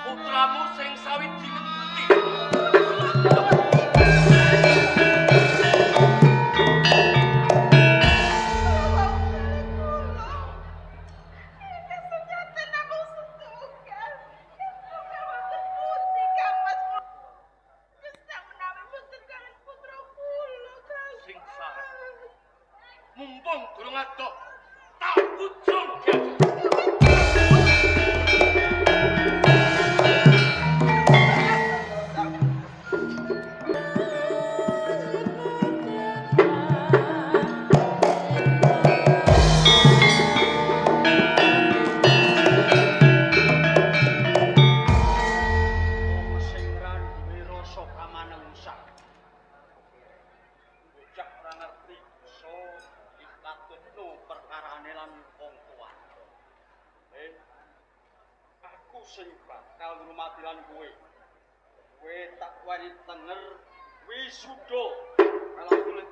Putramu sing sawiji ngendi? Sing sareng. Mumpung durung adoh, tak bujung perkarane lan wong tuwa. sing bakal ngurmati lan kowe. Kowe tak wani tenger wisuda. Malah kulit.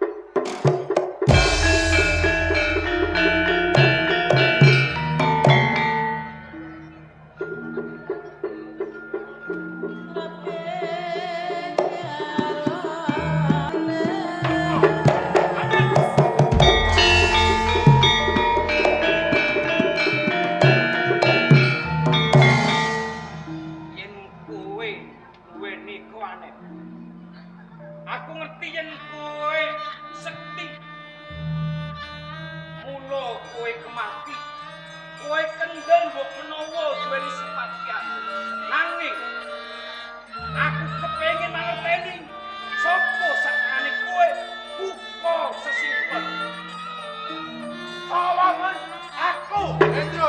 Aku ngerti yen kowe sekti. Mula kowe kemati. Kowe kendel mbok menawa duweni sifat kiatu. Nanging aku kepengin mangerteni sapa sakjane kowe buka sesimpel. Sawangan aku Hendro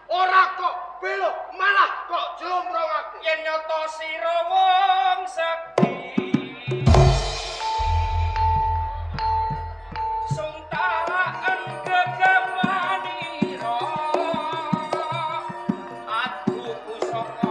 ora kok belok malah kok jlombrongake yen nyoto sira wong sekti sungtaken gegamanira aku pusaka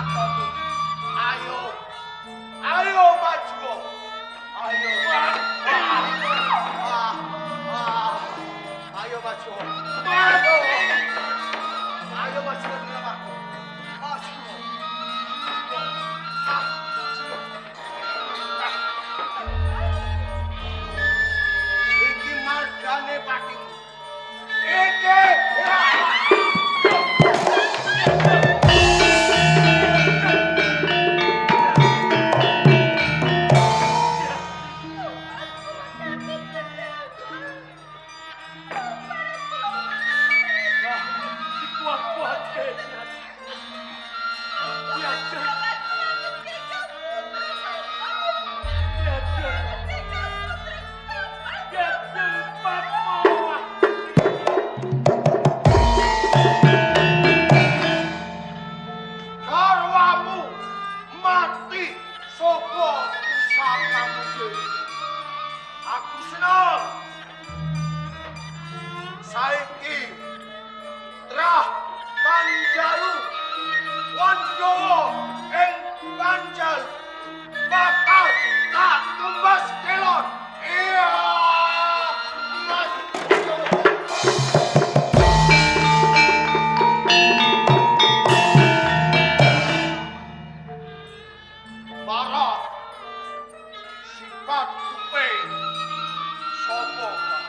lakoni. Ayo. Ayo maju. Ayo. Ayo maju. Ayo. Ayo maju nama. Maju. Iki margane Pati. Iki. Karwamu mati sapa pusakamu dhewe. Aku seneng. Saiki trah Panjalu Wandawa ing Panjal bakal tak tumbas kelon. Iya. Para sifat kupe sopo Pak?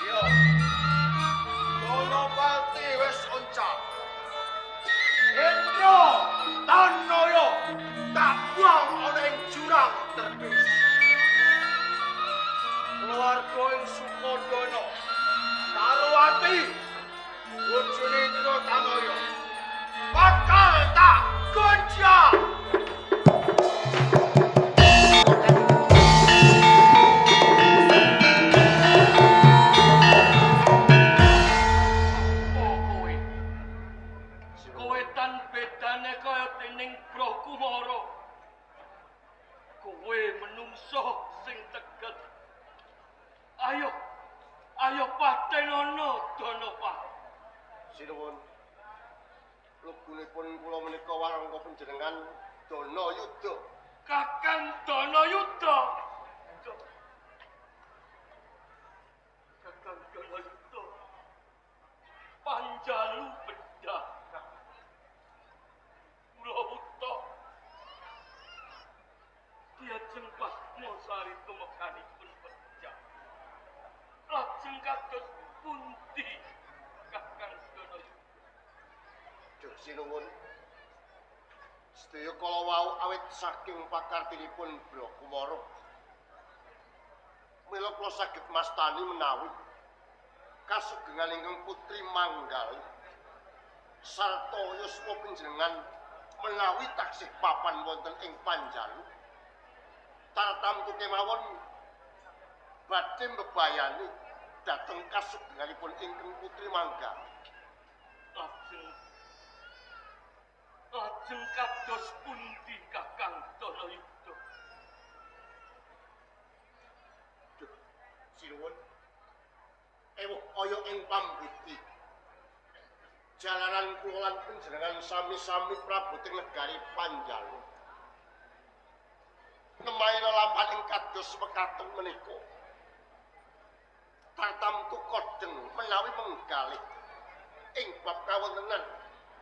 Iya. Dono Balti wis oncak. Hendro Tanoyo tak buang ana ing jurang terbis. Keluarga ing Sukodono karo ati bojone Hendro Tanoyo bakal tak goncang. Ayo patenono dono Pak. Sinuwun. Lugunipun kula menika warangka panjenengan Dana Yuda. Kakang Dana Yuda. Kakang Dana Yuda. Panjalu bedah. Kula uta. Diajeng Pasmosari tumekanipun bedah. Lajeng kados pundi Kakang Dana Yuda? Duh sinuwun. Sedaya kala wau awit saking pakartinipun Bra Kumara. Mila kula saged mastani menawi kasugengan ingkang Putri Manggal sarta yuswa panjenengan menawi taksih papan wonten ing Panjalu tartamtu kemawon badhe mbebayani dhateng kasugenganipun ingkang Putri Manggal. Lajeng kados pundi Kakang Dana Yuda? Duh, sinuwun. Ewuh kaya ing pambudi. Jalanan kula lan panjenengan sami-sami praboting negari Panjalu. Nemahi lelampahan ing kados mekaten menika. Tartamtu kodeng menawi menggalih ing bab kawontenan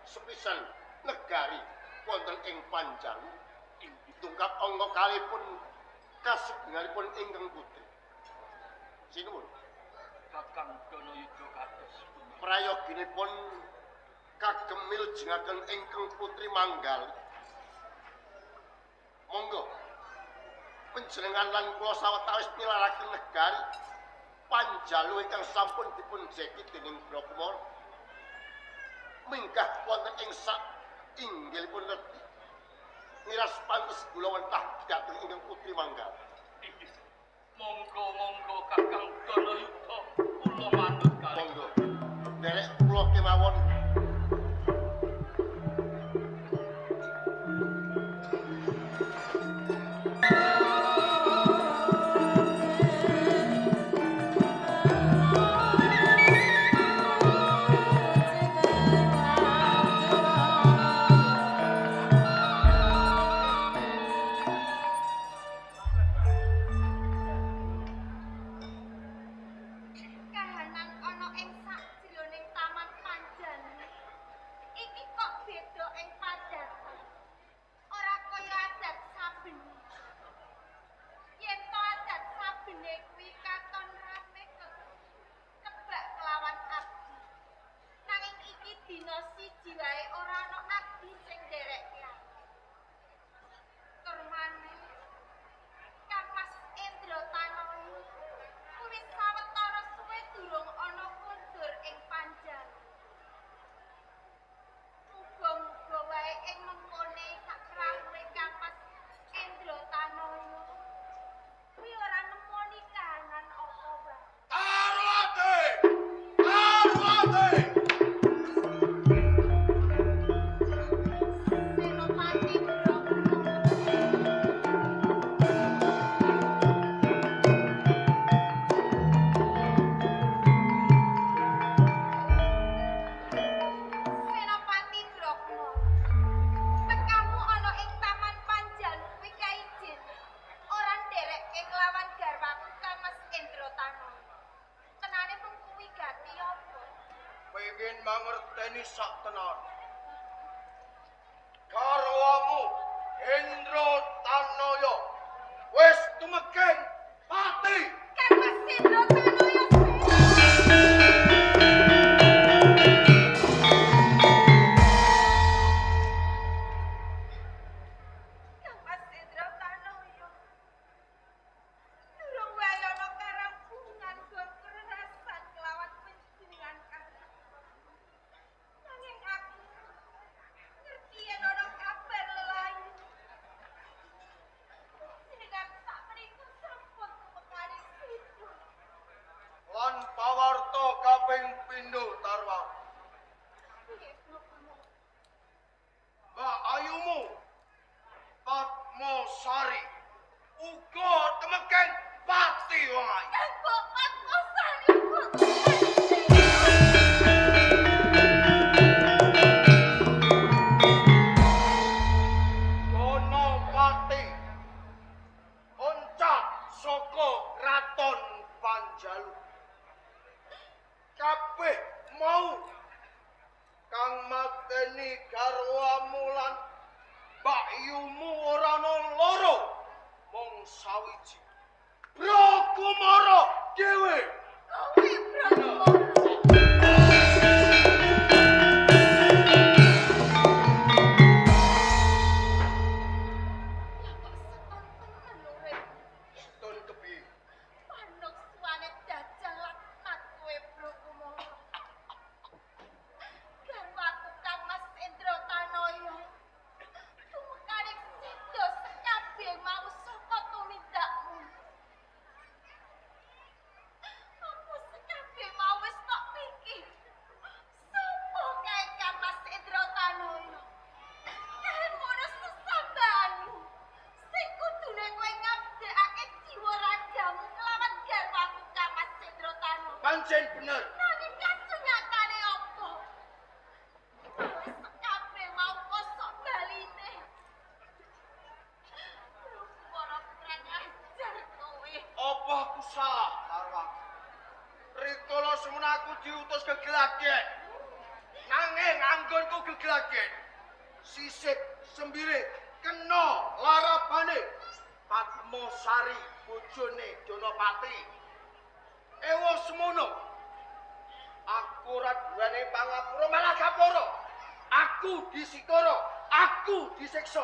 sepisan negari wonten ing Panjalu tungkap angka kalipun kasugenganipun ingkang putri. Sinuwun. Kakang Dana Yuda kados prayoginipun kagem milujengaken ingkang Putri Manggal. Monggo panjenengan lan kula sawetawis nilaraken negari Panjalu ingkang sampun dipun jeki dening Bra Kumara. Mingkah wonten ing sak inggilipun reti. Miras pantes kula wentah dhateng ingkang Putri Manggal. Monggo Kakang Dana Yuda kula manut kalih. Monggo. Derek kula kemawon. dina siji wae ora ana abdi sing nderekke aku. Tur maneh Kang Mas Endra Tanoyo wis sawetara suwe durung ana kondur ing Panjalu. Muga-muga wae ing mengkone sak krawuhe Kang Mas Endra Tanoyo kuwi ora nemoni kahanan apa wae. Arwate! Arwate! Senopati Brahma Senopati Brahma tekamu ana ing Taman Panjalu kuwi kaijin ora nderekke nglawan garwaku Kang Mas Endra Tanoyo. Tenane mung kuwi gati apa? Pengen mangerteni sak tenan. Garwamu Hendra Tanoyo wis tumeken pati. Kang Mas Endra Tanoyo Kang Mas Endra Tanoyo durung wae ana karampungan gon kerasan kelawan panjenengan kakang. Nanging aku ngerti yen ana kabar lelayu. Jenengan sak menika sampun tumekani situ. Lan pawarta kaping pindho Tarwa. Piye Brahma? Mbak Ayumu Padmasari uga temeken pati wae. Kang Bapak Osari uga Gonopati oncak saka kraton Panjalu. Kabeh mau kang mateni garwamu lan mbakyumu ora ana loro mung sawiji. Brakumara dhewe. kowe Brahma. Setun kepiye? Manuk suwane dajal laknat kowe Brakumara. Garwaku Kang Mas Endra Tanoyo tumekane sida sekabeh mau saka tumindakmu. Apa sekabeh mau wis tak pikir. Sopo kae Kang Mas Endra Tanoyo? Kae mono sesambaanmu. Sing kudune kowe ngabdekake jiwa ragamu nglawan garwaku Kang Mas Endra Tanoyo. Pancen bener. Nanging kasunyatane apa? Wis kabeh mau kosok baline. Para kurang ajar kowe. Apa aku salah, Tarwa? Rikala semono aku diutus ke Gelagyen. Nanging anggonku ke Gelagyen. Sisik sembire kena larabane Padmasari bojone Donopati. Ewa semono. Aku ora duweni pangapura malah gapura. Aku disikara, aku disiksa.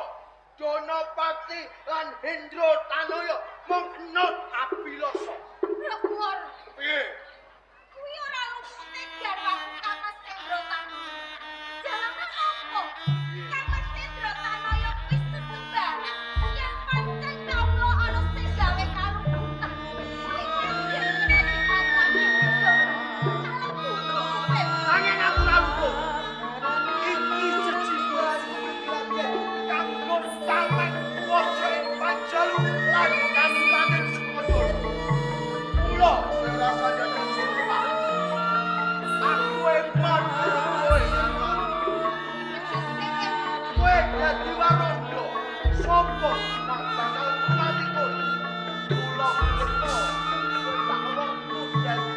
Donopati lan Hendra Tanoyo mung enut abilasa. Brahmar, Piye? kuwi ora lupute garwaku Kang Mas Endra Tanoyo. Jalaran apa? Kang Mas Endra Tanoyo wis sesembahan yen pancen kawula ana sing gawe kalungkutan. Kuwi kabeh kena dipatani Ndoro. Salah bunuh kowe. Nanging aku ora luput. Iki jejiburaku Gelagyen kanggo sampeyan waca ing Panjalu lan Kabupaten Sukodono. Mula ora sadar sumpah. Aku eman kowe. Kowe dadi warondo. Sopo nang bakal mati kowe? Mula kena kowe tak wongku dadi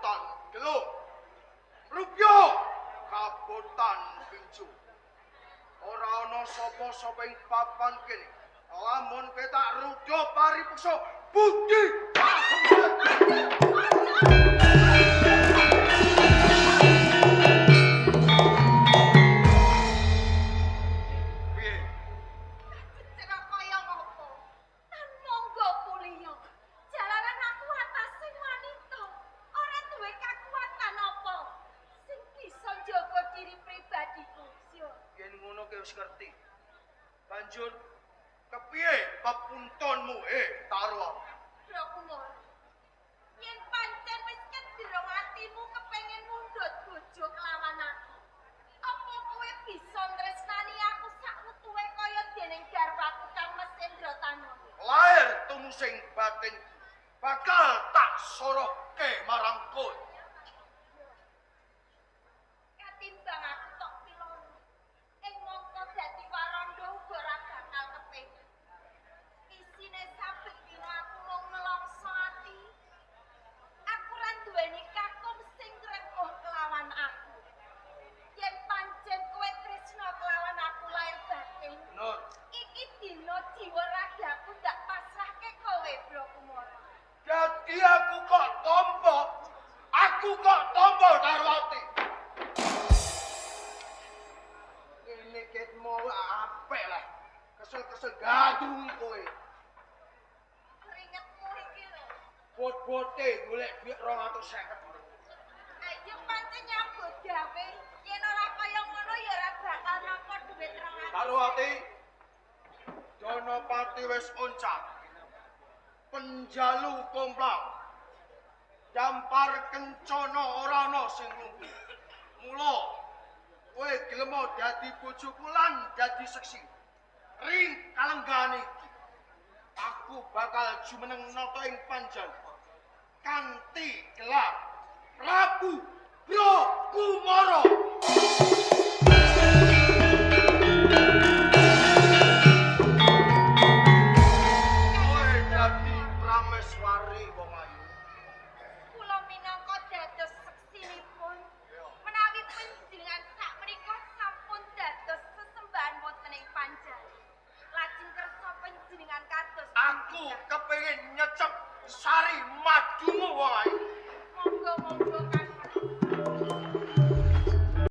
kabotan gelung. Rupyo kabotan pinju. Ora ana sapa-sapa ing papan kene. Lamun petak rudha paripeksa budi Cerah kaya ngopo? Tan monggo kuliah. Jalaran aku atasing wanita. Ora duwe kakuatan apa. Sing bisa njaga diri pribadiku. Sio. yen ngono ki wis ngerti. Banjur kepiye pepuntonmu Tarwa? Bro Kumor. Yen pancen wis kedira atimu kepengin mundhut bojo kelawan aku. Apa kowe bisa tresnani aku sakutuwe kaya dening garwaku Kang Mesendra Tanoyo? Lair tumusing batin bakal tak soroke marang kowe. Katimbang aku tok pilono. Ing mongko dadi waranda uga ora bakal kepengin. Isine saben dina aku mung nelongso ati. Aku ora duweni kakum sing rekuh kelawan aku. Yen pancen kowe tresna kelawan aku lair batin, Nur, iki dina jiwa ragaku ndak pasrahke kowe, Bro Kumara. dadi aku kok tombo Darwati. Ini ket mau apik lah. Kesel-kesel gadung kowe. Keringetmu iki lho. Bot-bote golek duit 250. Ayo pancen nyambut gawe. Yen ora kaya ngono ya ora bakal nampa dhuwit 200. Darwati, Donopati wis oncat. Penjalu komplang. Dampar kencana ora ana sing lumpuh. Mula kowe gelem dadi bojoku lan dadi seksi. Ring kalenggane iki. Aku bakal jumeneng nata ing panjan. Kanthi gelar Prabu Bro Kumara. Kowe dadi prameswari wong ayu. Kula minangka dados seksinipun. Menawi panjenengan sakmenika sampun dados sesembahan wonten ing panjang. Lajeng kersa panjenengan kados Aku kepengin nyecep sari madumu wong ayu. monggo